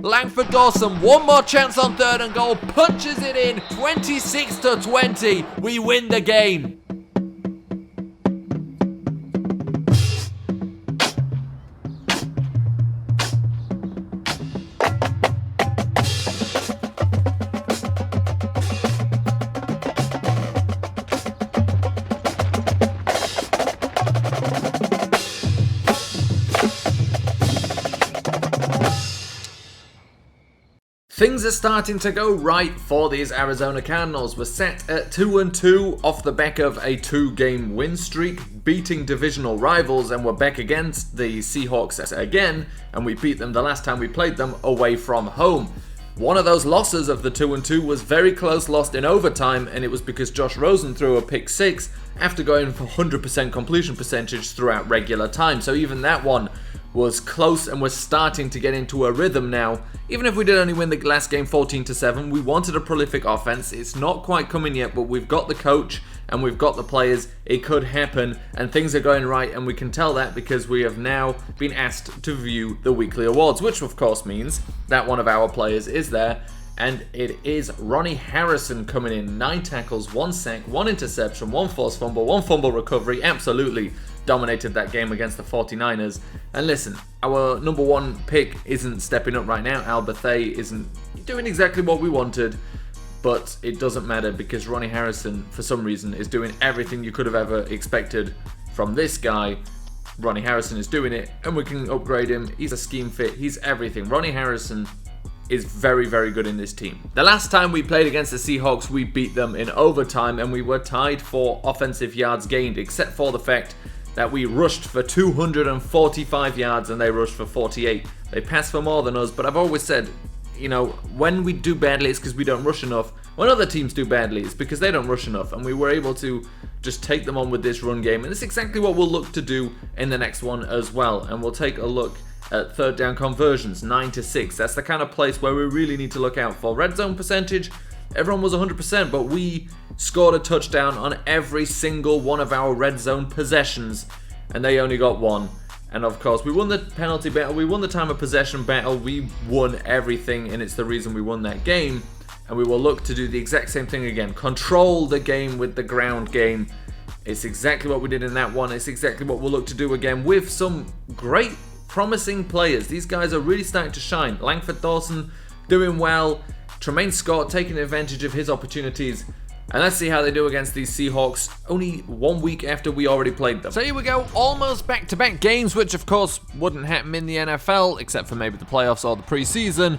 Langford Dawson, one more chance on third and goal, punches it in, 26-20. We win the game. Things are starting to go right for these Arizona Cardinals. We're set at 2-2 off the back of a 2-game win streak, beating divisional rivals, and we're back against the Seahawks again, and we beat them the last time we played them away from home. One of those losses of the 2-2 was very close, lost in overtime, and it was because Josh Rosen threw a pick six after going for 100% completion percentage throughout regular time. So even that one was close, and we're starting to get into a rhythm now. Even if we did only win the last game 14-7, we wanted a prolific offense. It's not quite coming yet, but we've got the coach and we've got the players. It could happen, and things are going right, and we can tell that because we have now been asked to view the weekly awards, which of course means that one of our players is there, and it is Ronnie Harrison coming in. 9 tackles, 1 sack, 1 interception, 1 forced fumble, 1 fumble recovery. Absolutely dominated that game against the 49ers. And listen, our number 1 pick isn't stepping up right now. Al Bethea isn't doing exactly what we wanted, but it doesn't matter because Ronnie Harrison, for some reason, is doing everything you could have ever expected from this guy. Ronnie Harrison is doing it, and we can upgrade him. He's a scheme fit. He's everything. Ronnie Harrison is very, very good in this team. The last time we played against the Seahawks, we beat them in overtime, and we were tied for offensive yards gained, except for the fact that we rushed for 245 yards and they rushed for 48. They passed for more than us, but I've always said, you know, when we do badly, it's because we don't rush enough. When other teams do badly, it's because they don't rush enough, and we were able to just take them on with this run game, and it's exactly what we'll look to do in the next one as well. And we'll take a look at third down conversions, 9-6. That's the kind of place where we really need to look out for. Red zone percentage, everyone was 100%, but we scored a touchdown on every single one of our red zone possessions, and they only got 1. And of course, we won the penalty battle, we won the time of possession battle, we won everything, and it's the reason we won that game. And we will look to do the exact same thing again. Control the game with the ground game. It's exactly what we did in that one. It's exactly what we'll look to do again with some great, promising players. These guys are really starting to shine. Langford Dawson doing well. Tremaine Scott taking advantage of his opportunities. And let's see how they do against these Seahawks only 1 week after we already played them. So here we go, almost back-to-back games, which of course wouldn't happen in the NFL, except for maybe the playoffs or the preseason.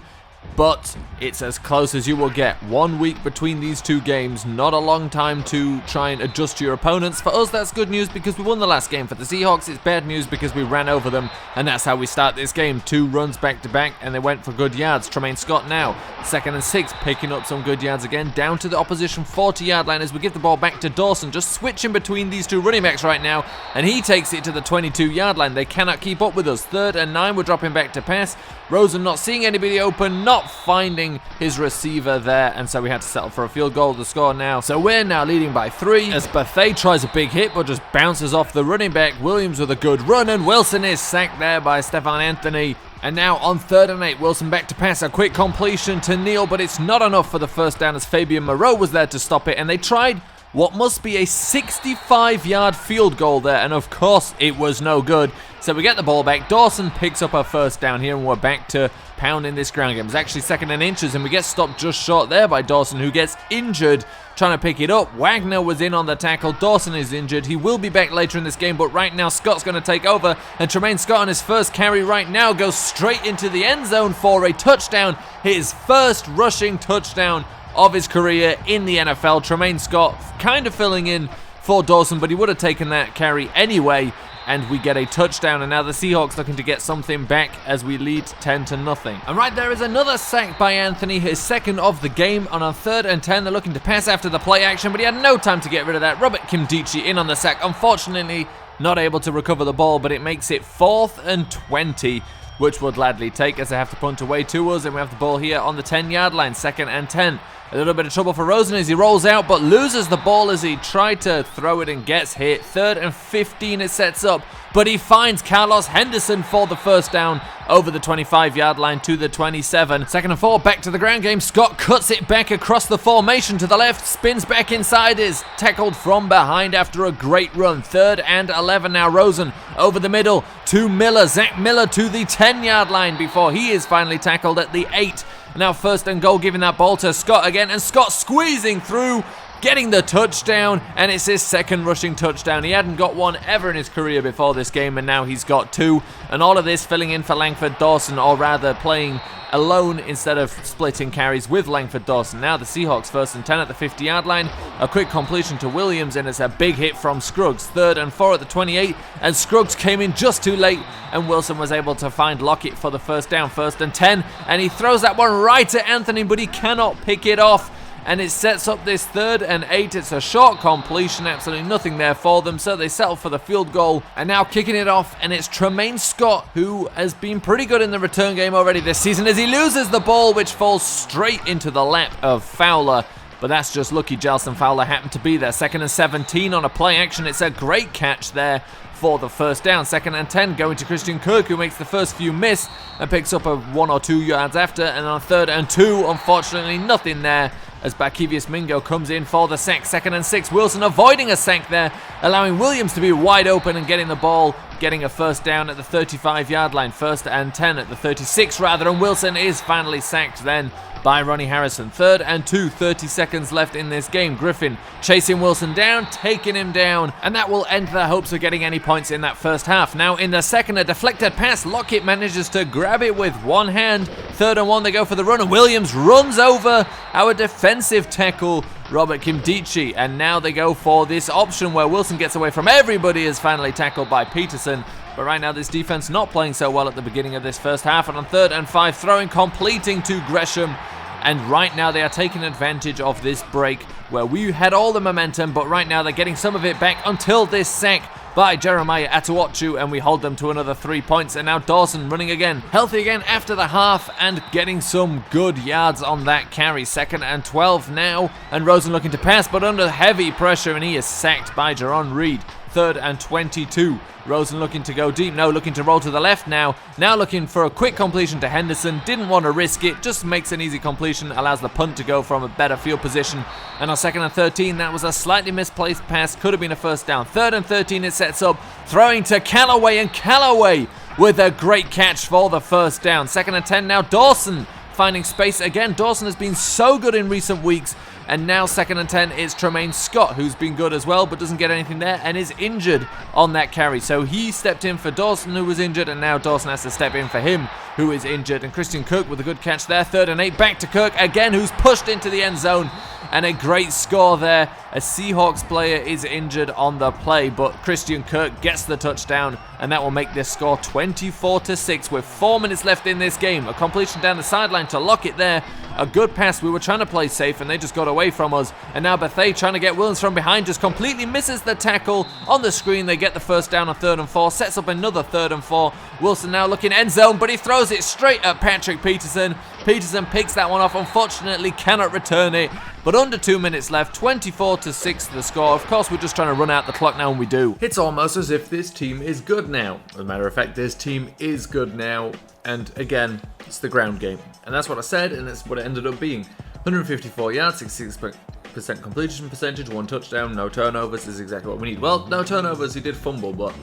But it's as close as you will get. 1 week between these 2 games, not a long time to try and adjust to your opponents. For us, that's good news because we won the last game. For the Seahawks, it's bad news because we ran over them, and that's how we start this game. 2 runs back-to-back, and they went for good yards. Tremaine Scott now, 2nd and 6, picking up some good yards again, down to the opposition 40-yard line as we give the ball back to Dawson, just switching between these 2 running backs right now, and he takes it to the 22-yard line. They cannot keep up with us. 3rd and 9, we're dropping back to pass. Rosen not seeing anybody open, not finding his receiver there, and so we had to settle for a field goal to score now. So we're now leading by 3 as Bethea tries a big hit but just bounces off the running back. Williams with a good run, and Wilson is sacked there by Stephon Anthony. And now on 3rd and 8, Wilson back to pass, a quick completion to Neal, but it's not enough for the first down as Fabian Moreau was there to stop it, and they tried what must be a 65-yard field goal there, and of course it was no good. So we get the ball back. Dawson picks up our first down here, and we're back to pounding this ground game. It's actually 2nd and inches, and we get stopped just short there by Dawson, who gets injured trying to pick it up. Wagner was in on the tackle. Dawson is injured. He will be back later in this game, but right now Scott's going to take over, and Tremaine Scott on his first carry right now goes straight into the end zone for a touchdown. His first rushing touchdown of his career in the NFL. Tremaine Scott kind of filling in for Dawson, but he would have taken that carry anyway, and we get a touchdown. And now the Seahawks looking to get something back as we lead 10-0. And right there is another sack by Anthony, his 2nd of the game. And on 3rd and 10, they're looking to pass after the play action, but he had no time to get rid of that. Robert Kimdichie in on the sack, unfortunately not able to recover the ball, but it makes it 4th and 20, which we'll gladly take as they have to punt away to us, and we have the ball here on the 10-yard line. 2nd and 10. A little bit of trouble for Rosen as he rolls out, but loses the ball as he tried to throw it and gets hit. 3rd and 15 it sets up, but he finds Carlos Henderson for the first down over the 25-yard line to the 27. 2nd and 4, back to the ground game. Scott cuts it back across the formation to the left, spins back inside, is tackled from behind after a great run. 3rd and 11 now. Rosen over the middle to Miller. Zach Miller to the 10-yard line before he is finally tackled at the 8. Now 1st and goal, giving that ball to Scott again, and Scott squeezing through, getting the touchdown, and it's his 2nd rushing touchdown. He hadn't got one ever in his career before this game, and now he's got 2. And all of this filling in for Langford Dawson, or rather playing alone instead of splitting carries with Langford Dawson. Now the Seahawks 1st and 10 at the 50-yard line. A quick completion to Williams, and it's a big hit from Scruggs. 3rd and 4 at the 28, and Scruggs came in just too late, and Wilson was able to find Lockett for the first down. 1st and 10, and he throws that one right at Anthony, but he cannot pick it off. And it sets up this 3rd and 8. It's a short completion, absolutely nothing there for them, so they settle for the field goal. And now kicking it off, and it's Tremaine Scott, who has been pretty good in the return game already this season, as he loses the ball, which falls straight into the lap of Fowler. But that's just lucky Jalston Fowler happened to be there. 2nd and 17 on a play action. It's a great catch there for the first down. 2nd and 10 going to Christian Kirk, who makes the first few miss and picks up a 1 or 2 yards after. And on 3rd and 2, unfortunately nothing there, as Barkevius Mingo comes in for the sack. 2nd and 6, Wilson avoiding a sack there, allowing Williams to be wide open and getting the ball, getting a first down at the 35-yard line. 1st and 10 at the 36 rather, and Wilson is finally sacked then by Ronnie Harrison. 3rd and 2, 30 seconds left in this game. Griffin chasing Wilson down, taking him down, and that will end their hopes of getting any points in that first half. Now in the second, a deflected pass. Lockett manages to grab it with one hand. 3rd and 1, they go for the run, and Williams runs over our defensive tackle, Robert Kimdichie, and now they go for this option where Wilson gets away from everybody, is finally tackled by Peterson. But right now this defense not playing so well at the beginning of this first half, and on 3rd and 5, throwing, completing to Gresham. And right now they are taking advantage of this break where we had all the momentum, but right now they're getting some of it back until this sack by Jeremiah Atuochu, and we hold them to another 3 points. And now Dawson running again, healthy again after the half, and getting some good yards on that carry. 2nd and 12 now, and Rosen looking to pass, but under heavy pressure, and he is sacked by Jaron Reed. 3rd and 22. Rosen looking to go deep, no, looking to roll to the left now. Now looking for a quick completion to Henderson. Didn't want to risk it, just makes an easy completion, allows the punt to go from a better field position. And on 2nd and 13, that was a slightly misplaced pass, could have been a first down. 3rd and 13, it sets up, throwing to Callaway, and Callaway with a great catch for the first down. 2nd and 10 now, Dawson finding space again. Dawson has been so good in recent weeks. And now 2nd and 10 is Tremaine Scott, who's been good as well, but doesn't get anything there and is injured on that carry. So he stepped in for Dawson, who was injured, and now Dawson has to step in for him, who is injured. And Christian Kirk with a good catch there. 3rd and 8, back to Kirk again, who's pushed into the end zone. And a great score there. A Seahawks player is injured on the play, but Christian Kirk gets the touchdown, and that will make this score 24-6 with 4 minutes left in this game. A completion down the sideline to Lockett there. A good pass. We were trying to play safe, and they just got away from us. And now Bethea trying to get Williams from behind, just completely misses the tackle on the screen. They get the first down on 3rd and 4, sets up another 3rd and 4. Wilson now looking end zone, but he throws it straight at Patrick Peterson. Peterson picks that one off, unfortunately cannot return it. But under 2 minutes left, 24-6 the score. Of course, we're just trying to run out the clock now, and we do. It's almost as if this team is good now. As a matter of fact, this team is good now. And again, it's the ground game. And that's what I said, and that's what it ended up being. 154 yards, 66% completion percentage, 1 touchdown, no turnovers is exactly what we need. Well, no turnovers, he did fumble, but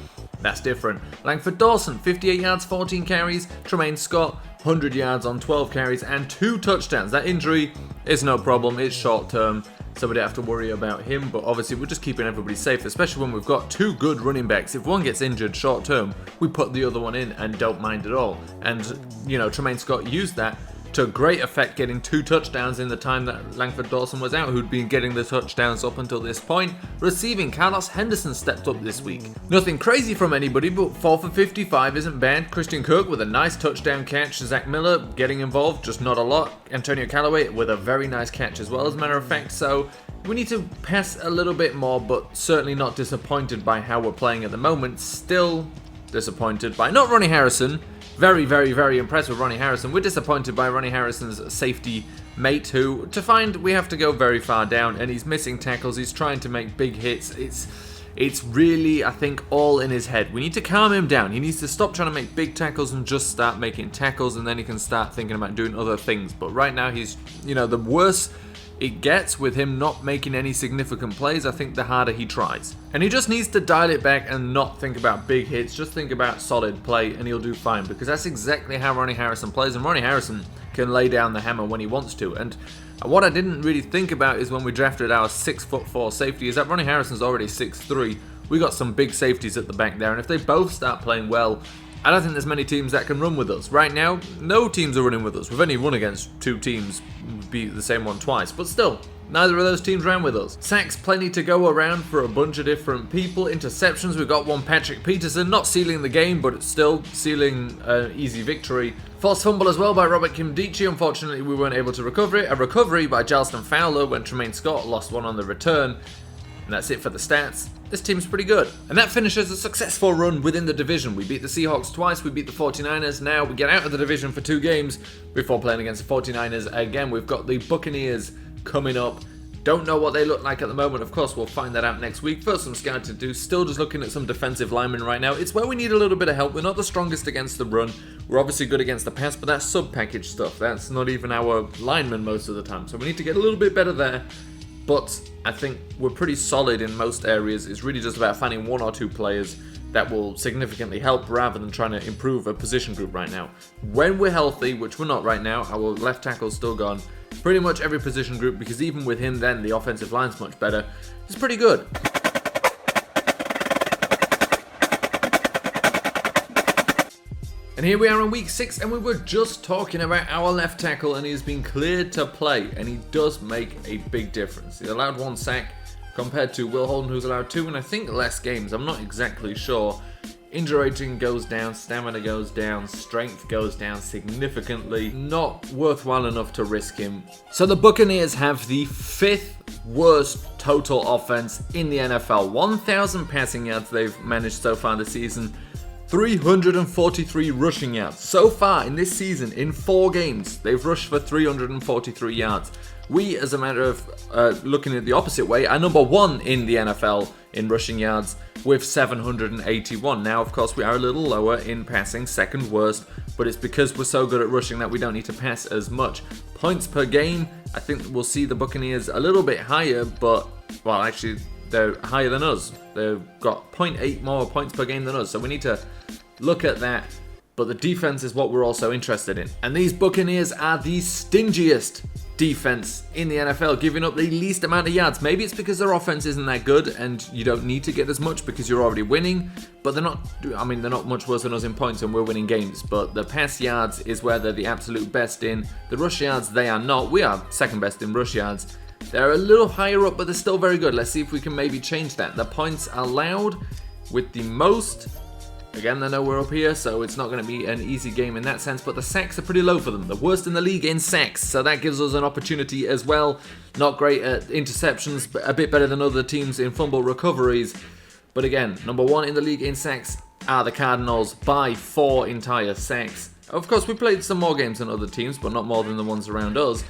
that's different. Langford Dawson, 58 yards, 14 carries. Tremaine Scott, 100 yards on 12 carries and 2 touchdowns. That injury is no problem, it's short term, so we don't have to worry about him, but obviously we're just keeping everybody safe, especially when we've got 2 good running backs. If one gets injured short term, we put the other one in and don't mind at all. And, you know, Tremaine Scott used that to great effect, getting 2 touchdowns in the time that Langford Dawson was out, who'd been getting the touchdowns up until this point. Receiving, Carlos Henderson stepped up this week. Nothing crazy from anybody, but 4 for 55 isn't bad. Christian Kirk with a nice touchdown catch. Zach Miller getting involved, just not a lot. Antonio Callaway with a very nice catch as well, as a matter of fact. So we need to pass a little bit more, but certainly not disappointed by how we're playing at the moment. Still disappointed by not Ronnie Harrison, Very, very, very impressed with Ronnie Harrison. We're disappointed by Ronnie Harrison's safety mate, who, to find, we have to go very far down, and he's missing tackles. He's trying to make big hits. It's really, I think, all in his head. We need to calm him down. He needs to stop trying to make big tackles and just start making tackles, and then he can start thinking about doing other things. But right now, he's, the worse it gets with him not making any significant plays, I think the harder he tries. And he just needs to dial it back and not think about big hits, just think about solid play, and he'll do fine, because that's exactly how Ronnie Harrison plays, and Ronnie Harrison can lay down the hammer when he wants to. And what I didn't really think about is when we drafted our 6'4" safety, is that Ronnie Harrison's already 6'3". We got some big safeties at the back there, and if they both start playing well, I don't think there's many teams that can run with us. Right now, no teams are running with us. We've only run against 2 teams, beat the same one twice, but still, neither of those teams ran with us. Sacks, plenty to go around for a bunch of different people. Interceptions, we've got one Patrick Peterson, not sealing the game, but it's still sealing an easy victory. Forced fumble as well by Robert Kimdichie. Unfortunately, we weren't able to recover it. A recovery by Jarlston Fowler when Tremaine Scott lost one on the return. And that's it for the stats. This team's pretty good. And that finishes a successful run within the division. We beat the Seahawks twice, we beat the 49ers. Now we get out of the division for 2 games before playing against the 49ers again. We've got the Buccaneers coming up. Don't know what they look like at the moment. Of course, we'll find that out next week. First, some scouting to do. Still just looking at some defensive linemen right now. It's where we need a little bit of help. We're not the strongest against the run. We're obviously good against the pass, but that's sub-package stuff. That's not even our linemen most of the time. So we need to get a little bit better there. But I think we're pretty solid in most areas. It's really just about finding 1 or 2 players that will significantly help rather than trying to improve a position group right now. When we're healthy, which we're not right now, our left tackle's still gone. Pretty much every position group, because even with him then, the offensive line's much better. It's pretty good. And here we are in week 6, and we were just talking about our left tackle, and he has been cleared to play, and he does make a big difference. He allowed 1 sack compared to Will Holden, who's allowed 2, and I think less games. I'm not exactly sure. Injury rating goes down, stamina goes down, strength goes down significantly. Not worthwhile enough to risk him. So the Buccaneers have the 5th worst total offense in the NFL. 1,000 passing yards they've managed so far this season. 343 rushing yards. So far in this season, in 4 games, they've rushed for 343 yards. We, as a matter of looking at the opposite way, are number 1 in the NFL in rushing yards with 781. Now, of course, we are a little lower in passing, 2nd worst, but it's because we're so good at rushing that we don't need to pass as much. Points per game, I think we'll see the Buccaneers a little bit higher, but, well, actually, they're higher than us. They've got 0.8 more points per game than us, so we need to look at that. But the defense is what we're also interested in. And these Buccaneers are the stingiest defense in the NFL, giving up the least amount of yards. Maybe it's because their offense isn't that good and you don't need to get as much because you're already winning, but they're not much worse than us in points and we're winning games. But the pass yards is where they're the absolute best in. The rush yards, they are not. We are 2nd best in rush yards. They're a little higher up, but they're still very good. Let's see if we can maybe change that. The points allowed with the most. Again, they know we're up here, so it's not going to be an easy game in that sense, but the sacks are pretty low for them. The worst in the league in sacks, so that gives us an opportunity as well. Not great at interceptions, but a bit better than other teams in fumble recoveries. But again, number 1 in the league in sacks are the Cardinals by 4 entire sacks. Of course, we played some more games than other teams, but not more than the ones around us.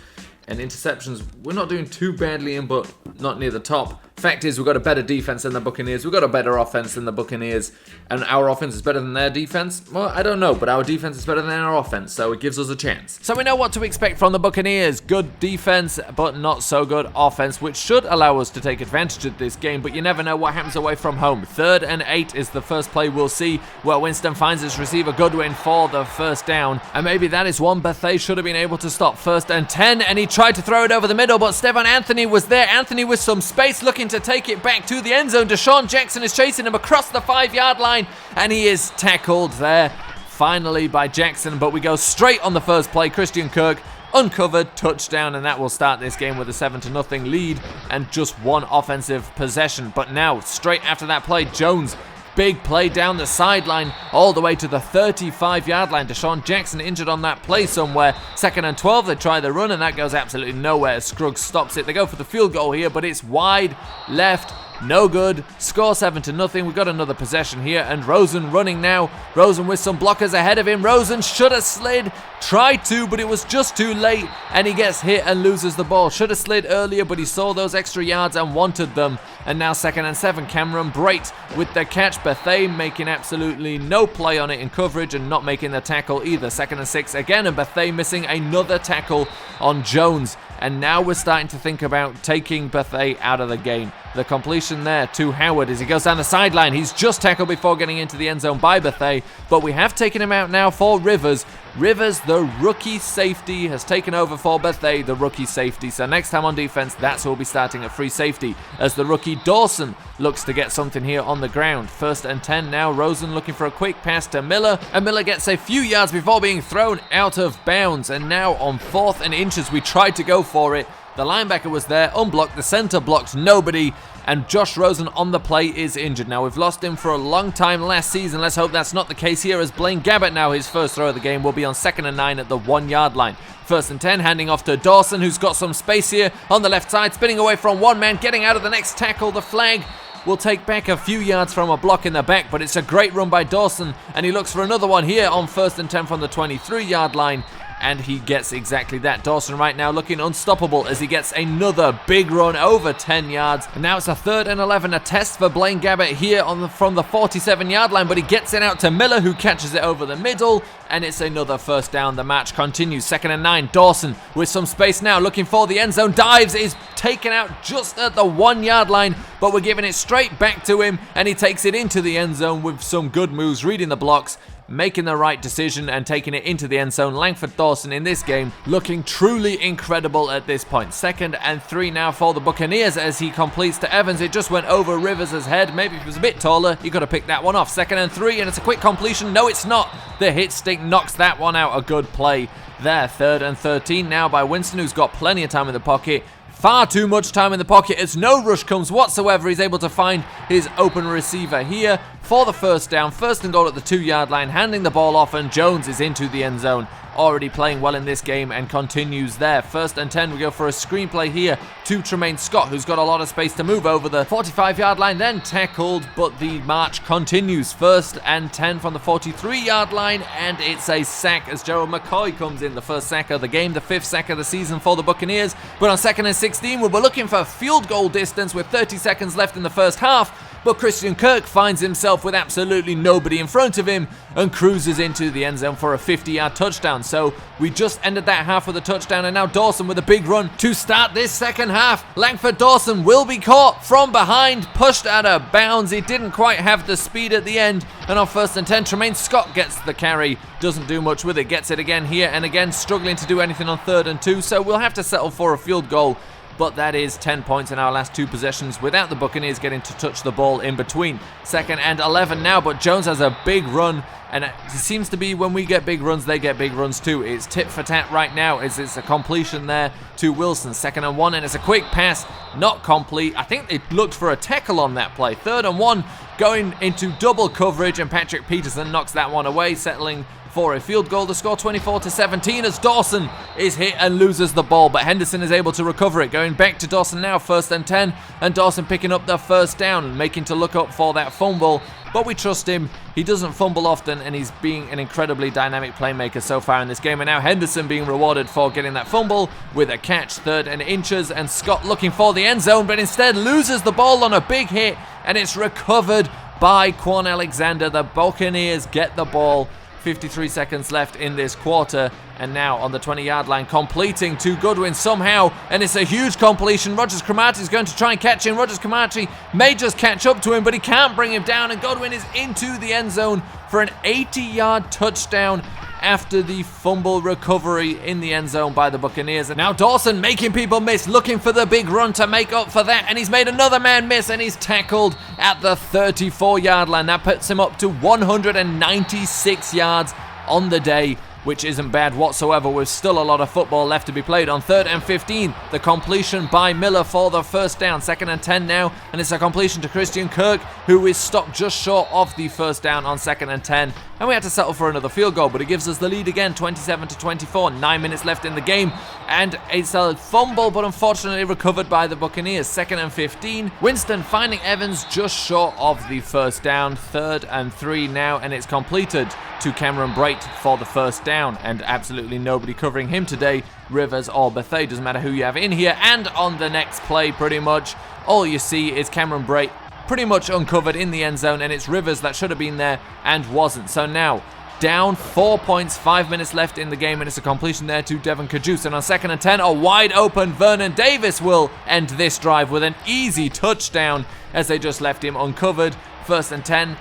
And interceptions, we're not doing too badly in, but not near the top. Fact is, we've got a better defense than the Buccaneers. We've got a better offense than the Buccaneers. And our offense is better than their defense? Well, I don't know, but our defense is better than our offense, so it gives us a chance. So we know what to expect from the Buccaneers. Good defense, but not so good offense, which should allow us to take advantage of this game, but you never know what happens away from home. 3rd and 8 is the first play we'll see, where Winston finds his receiver Goodwin for the 1st down. And maybe that is one Bethea should have been able to stop. 1st and 10, and he tried to throw it over the middle, but Stephon Anthony was there. Anthony with some space looking to take it back to the end zone. Deshaun Jackson is chasing him across the 5-yard line, and he is tackled there finally by Jackson, but we go straight on the first play. Christian Kirk uncovered, touchdown, and that will start this game with a 7-0 lead and just 1 offensive possession. But now, straight after that play, Jones, big play down the sideline all the way to the 35-yard line. Deshaun Jackson injured on that play somewhere. 2nd and 12, they try the run, and that goes absolutely nowhere. Scruggs stops it. They go for the field goal here, but it's wide left. no good. Score 7-0. We've got another possession here, and Rosen running now. Rosen with some blockers ahead of him. Rosen should have slid, tried to, but it was just too late, and he gets hit and loses the ball. Should have slid earlier, but he saw those extra yards and wanted them. And now 2nd and 7. Cameron Brait with the catch. Bethea making absolutely no play on it in coverage and not making the tackle either. 2nd and 6 again, and Bethea missing another tackle on Jones. And now we're starting to think about taking Bethea out of the game. The completion there to Howard as he goes down the sideline. He's just tackled before getting into the end zone by Bethea, but we have taken him out now for Rivers. Rivers, the rookie safety, has taken over for Bethea, the rookie safety. So next time on defense, that's who will be starting at free safety as the rookie Dawson looks to get something here on the ground. 1st and 10 now. Rosen looking for a quick pass to Miller, and Miller gets a few yards before being thrown out of bounds. And now on 4th and inches, we tried to go for it. The linebacker was there, unblocked. The center blocked nobody, and Josh Rosen on the play is injured. Now, we've lost him for a long time last season. Let's hope that's not the case here, as Blaine Gabbert now, his first throw of the game, will be on 2nd and 9 at the 1-yard line. 1st and 10, handing off to Dawson, who's got some space here on the left side, spinning away from one man, getting out of the next tackle. The flag will take back a few yards from a block in the back, but it's a great run by Dawson, and he looks for another one here on 1st and 10 from the 23-yard line. And he gets exactly that. Dawson right now looking unstoppable as he gets another big run over 10 yards. And now it's a 3rd and 11, a test for Blaine Gabbert here from the 47-yard line, but he gets it out to Miller, who catches it over the middle, and it's another first down. The match continues. 2nd and 9, Dawson with some space now, looking for the end zone, dives, is taken out just at the 1-yard line, but we're giving it straight back to him, and he takes it into the end zone with some good moves, reading the blocks, making the right decision and taking it into the end zone. Langford Dawson in this game looking truly incredible at this point. 2nd and 3 now for the Buccaneers as he completes to Evans. It just went over Rivers' head. Maybe if he was a bit taller, he could have picked that one off. 2nd and 3, and it's a quick completion. No, it's not. The hit stick knocks that one out. A good play there. 3rd and 13 now by Winston, who's got plenty of time in the pocket. Far too much time in the pocket as no rush comes whatsoever. He's able to find his open receiver here for the first down. 1st and goal at the 2-yard line, handing the ball off, and Jones is into the end zone. Already playing well in this game and continues there. 1st and 10, we go for a screenplay here to Tremaine Scott, who's got a lot of space to move over the 45-yard line, then tackled, but the march continues. 1st and 10 from the 43-yard line, and it's a sack as Gerald McCoy comes in. The first sack of the game, the 5th sack of the season for the Buccaneers. But on 2nd and 16, we were looking for field goal distance with 30 seconds left in the first half, but Christian Kirk finds himself with absolutely nobody in front of him and cruises into the end zone for a 50-yard touchdown. So we just ended that half with a touchdown, and now Dawson with a big run to start this second half. Langford Dawson will be caught from behind, pushed out of bounds. He didn't quite have the speed at the end, and on 1st and 10, Tremaine Scott gets the carry. Doesn't do much with it, gets it again here, and again struggling to do anything on 3rd and 2, so we'll have to settle for a field goal. But that is 10 points in our last 2 possessions without the Buccaneers getting to touch the ball in between. 2nd and 11 now, but Jones has a big run, and it seems to be when we get big runs, they get big runs too. It's tit for tat right now as it's a completion there to Wilson. 2nd and 1, and it's a quick pass, not complete. I think they looked for a tackle on that play. 3rd and 1, going into double coverage, and Patrick Peterson knocks that one away, settling for a field goal. The score 24-17 as Dawson is hit and loses the ball, but Henderson is able to recover it. Going back to Dawson now, 1st and 10, and Dawson picking up the first down, making to look up for that fumble, but we trust him. He doesn't fumble often, and he's being an incredibly dynamic playmaker so far in this game. And now Henderson being rewarded for getting that fumble with a catch. 3rd and inches, and Scott looking for the end zone, but instead loses the ball on a big hit, and it's recovered by Quan Alexander. The Buccaneers get the ball. 53 seconds left in this quarter, and now on the 20-yard line, completing to Goodwin somehow, and it's a huge completion. Rogers Cromartie is going to try and catch him. Rogers Cromartie may just catch up to him, but he can't bring him down, and Goodwin is into the end zone for an 80-yard touchdown after the fumble recovery in the end zone by the Buccaneers. And now Dawson making people miss, looking for the big run to make up for that, and he's made another man miss, and he's tackled at the 34-yard line. That puts him up to 196 yards on the day, which isn't bad whatsoever, with still a lot of football left to be played. On 3rd and 15, the completion by Miller for the first down. 2nd and 10 now, and it's a completion to Christian Kirk, who is stopped just short of the first down on 2nd and 10. and we had to settle for another field goal, but it gives us the lead again, 27-24, 9 minutes left in the game, and it's a fumble, but unfortunately recovered by the Buccaneers. 2nd and 15, Winston finding Evans just short of the first down, 3rd and 3 now, and it's completed to Cameron Brate for the first down, and absolutely nobody covering him today, Rivers or Bethea, doesn't matter who you have in here. And on the next play, pretty much all you see is Cameron Brate pretty much uncovered in the end zone, and it's Rivers that should have been there and wasn't. So now down 4 points, 5 minutes left in the game, and it's a completion there to Devin Kajus. And on 2nd and 10, a wide open Vernon Davis will end this drive with an easy touchdown as they just left him uncovered. 1st and 10,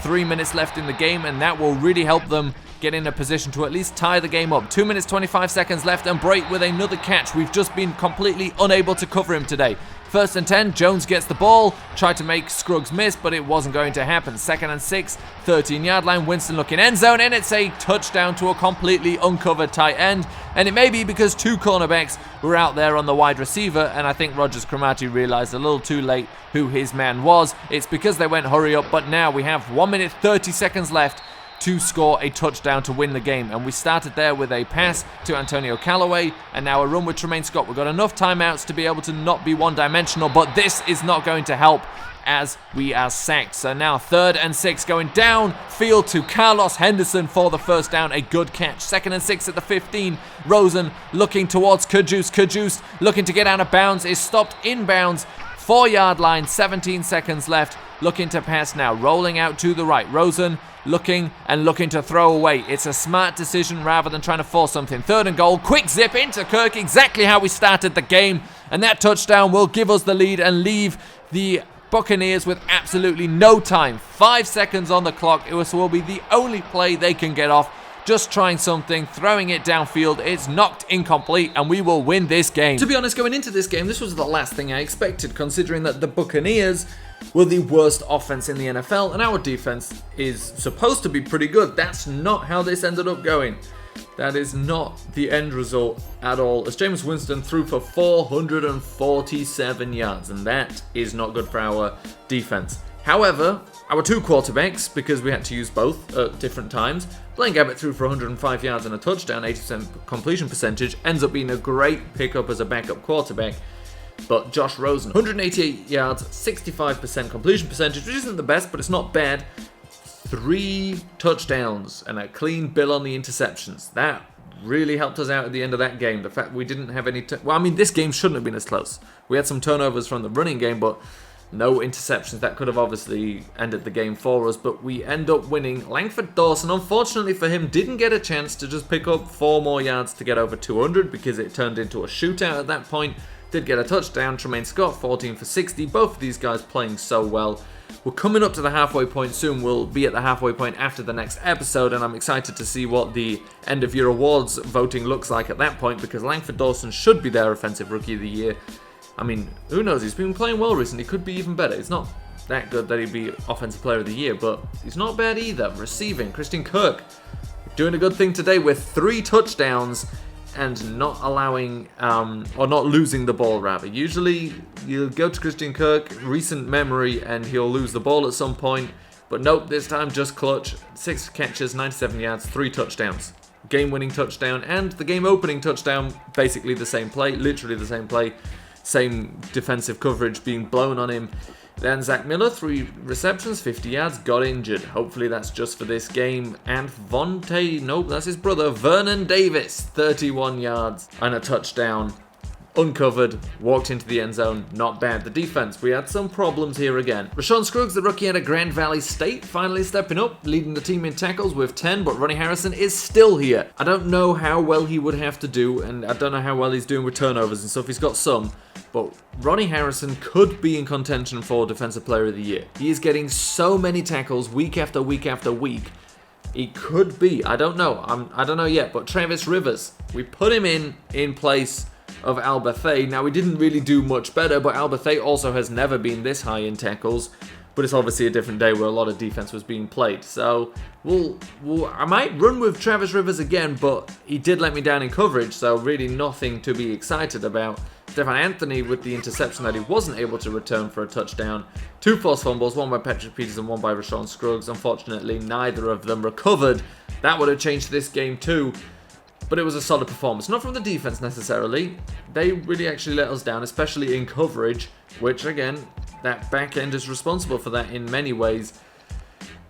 3 minutes left in the game, and that will really help them get in a position to at least tie the game up. 2 minutes 25 seconds left, and Brate with another catch. We've just been completely unable to cover him today. 1st and 10, Jones gets the ball, tried to make Scruggs miss, but it wasn't going to happen. 2nd and 6, 13-yard line, Winston looking end zone, and it's a touchdown to a completely uncovered tight end. And it may be because 2 cornerbacks were out there on the wide receiver, and I think Rogers Cromartie realized a little too late who his man was. It's because they went hurry up, but now we have 1 minute 30 seconds left to score a touchdown to win the game. And we started there with a pass to Antonio Callaway, and now a run with Tremaine Scott. We've got enough timeouts to be able to not be one-dimensional, but this is not going to help as we are sacked. So now 3rd and 6 going downfield to Carlos Henderson for the first down. A good catch. 2nd and 6 at the 15. Rosen looking towards Kajus. Kajus looking to get out of bounds. Is stopped inbounds. 4-yard line. 17 seconds left. Looking to pass now. Rolling out to the right. Rosen looking to throw away. It's a smart decision rather than trying to force something. 3rd and goal. Quick zip into Kirk. Exactly how we started the game. And that touchdown will give us the lead and leave the Buccaneers with absolutely no time. 5 seconds on the clock. It will be the only play they can get off. Just trying something, throwing it downfield. It's knocked incomplete, and we will win this game. To be honest, going into this game, this was the last thing I expected, considering that the Buccaneers were the worst offense in the NFL, and our defense is supposed to be pretty good. That's not how this ended up going. That is not the end result at all, as Jameis Winston threw for 447 yards, and that is not good for our defense. However, our 2 quarterbacks, because we had to use both at different times, Blaine Gabbert threw for 105 yards and a touchdown, 80% completion percentage, ends up being a great pickup as a backup quarterback. But Josh Rosen, 188 yards, 65% completion percentage, which isn't the best, but it's not bad. 3 touchdowns and a clean bill on the interceptions. That really helped us out at the end of that game. The fact we didn't have any... this game shouldn't have been as close. We had some turnovers from the running game, but no interceptions. That could have obviously ended the game for us, but we end up winning. Langford Dawson, unfortunately for him, didn't get a chance to just pick up 4 more yards to get over 200 because it turned into a shootout at that point. Did get a touchdown. Tremaine Scott, 14 for 60. Both of these guys playing so well. We're coming up to the halfway point soon. We'll be at the halfway point after the next episode, and I'm excited to see what the end of year awards voting looks like at that point, because Langford Dawson should be their Offensive Rookie of the Year. Who knows? He's been playing well recently. Could be even better. It's not that good that he'd be Offensive Player of the Year, but he's not bad either. Receiving, Christian Kirk doing a good thing today with 3 touchdowns and not allowing, or not losing the ball rather. Usually you'll go to Christian Kirk, recent memory, and he'll lose the ball at some point. But nope, this time just clutch. 6 catches, 97 yards, 3 touchdowns. Game-winning touchdown and the game-opening touchdown, basically the same play, literally the same play. Same defensive coverage being blown on him. Then Zach Miller, 3 receptions, 50 yards, got injured. Hopefully that's just for this game. And that's his brother, Vernon Davis, 31 yards and a touchdown. Uncovered, walked into the end zone, not bad. The defense, we had some problems here again. Rashawn Scruggs, the rookie out of Grand Valley State, finally stepping up, leading the team in tackles with 10, but Ronnie Harrison is still here. I don't know how well he would have to do, and I don't know how well he's doing with turnovers and stuff. He's got some, but Ronnie Harrison could be in contention for Defensive Player of the Year. He is getting so many tackles week after week after week. He could be, I don't know. I don't know yet, but Travis Rivers, we put him in place of Al Bethea. Now, we didn't really do much better, but Al Bethea also has never been this high in tackles, but it's obviously a different day where a lot of defense was being played. So I might run with Travis Rivers again, but he did let me down in coverage, so really nothing to be excited about. Stefan Anthony with the interception that he wasn't able to return for a touchdown. 2 forced fumbles, one by Patrick Peterson, one by Rashawn Scruggs. Unfortunately, neither of them recovered. That would have changed this game too. But it was a solid performance. Not from the defense necessarily. They really actually let us down, especially in coverage, which again, that back end is responsible for that in many ways.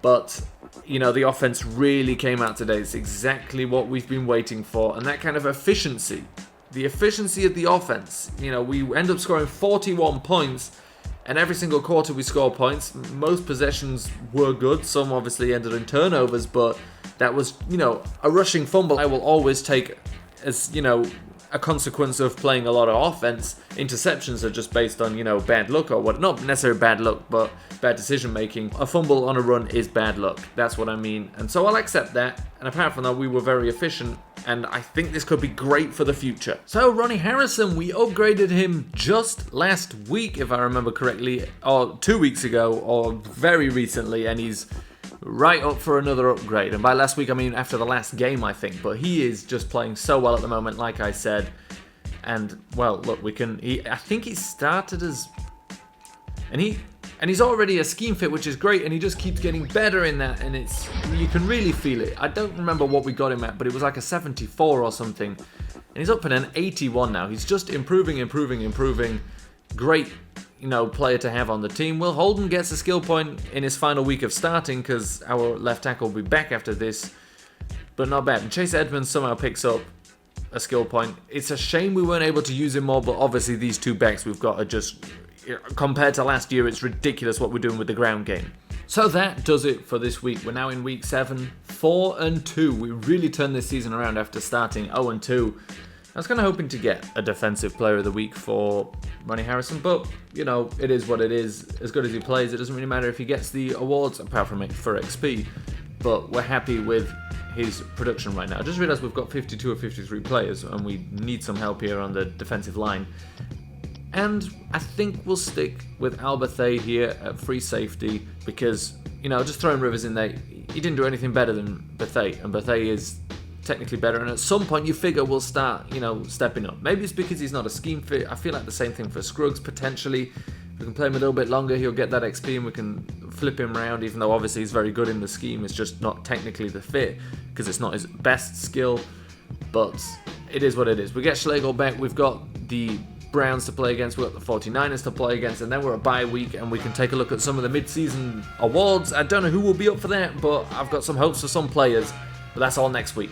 But, you know, the offense really came out today. It's exactly what we've been waiting for. And that kind of efficiency, the efficiency of the offense. You know, we end up scoring 41 points. And every single quarter we score points. Most possessions were good. Some obviously ended in turnovers. But that was, you know, a rushing fumble I will always take as, you know, a consequence of playing a lot of offense. Interceptions are just based on, you know, bad luck or what. Not necessarily bad luck, but bad decision making. A fumble on a run is bad luck. That's what I mean. And so I'll accept that. And apart from that, we were very efficient. And I think this could be great for the future. So Ronnie Harrison, we upgraded him just last week, if I remember correctly, or 2 weeks ago, or very recently, and he's right up for another upgrade. And by last week, I mean after the last game, I think. But he is just playing so well at the moment, like I said. And, well, look, we can... I think he started as... And he's already a scheme fit, which is great. And he just keeps getting better in that. And it's... You can really feel it. I don't remember what we got him at, but it was like a 74 or something. And he's up at an 81 now. He's just improving. Great, you know, player to have on the team. Will Holden gets a skill point in his final week of starting because our left tackle will be back after this, but not bad. And Chase Edmonds somehow picks up a skill point. It's a shame we weren't able to use him more, but obviously these 2 backs we've got are just, compared to last year, it's ridiculous what we're doing with the ground game. So that does it for this week. We're now in week 7, 4-2. We really turned this season around after starting 0-2. I was kind of hoping to get a Defensive Player of the Week for Ronnie Harrison, but, you know, it is what it is. As good as he plays, it doesn't really matter if he gets the awards, apart from it for XP. But we're happy with his production right now. I just realised we've got 52 or 53 players, and we need some help here on the defensive line. And I think we'll stick with Al Bethea here at free safety, because, you know, just throwing Rivers in there, he didn't do anything better than Bethea, and Bethea is technically better, and at some point you figure we'll start, you know, stepping up. Maybe it's because he's not a scheme fit. I feel like the same thing for Scruggs potentially. If we can play him a little bit longer, he'll get that XP and we can flip him around, even though obviously he's very good in the scheme. It's just not technically the fit because it's not his best skill, but it is what it is. We get Schlegel back, we've got the Browns to play against, we've got the 49ers to play against, and then we're a bye week and we can take a look at some of the mid-season awards. I don't know who will be up for that, but I've got some hopes for some players. But that's all next week.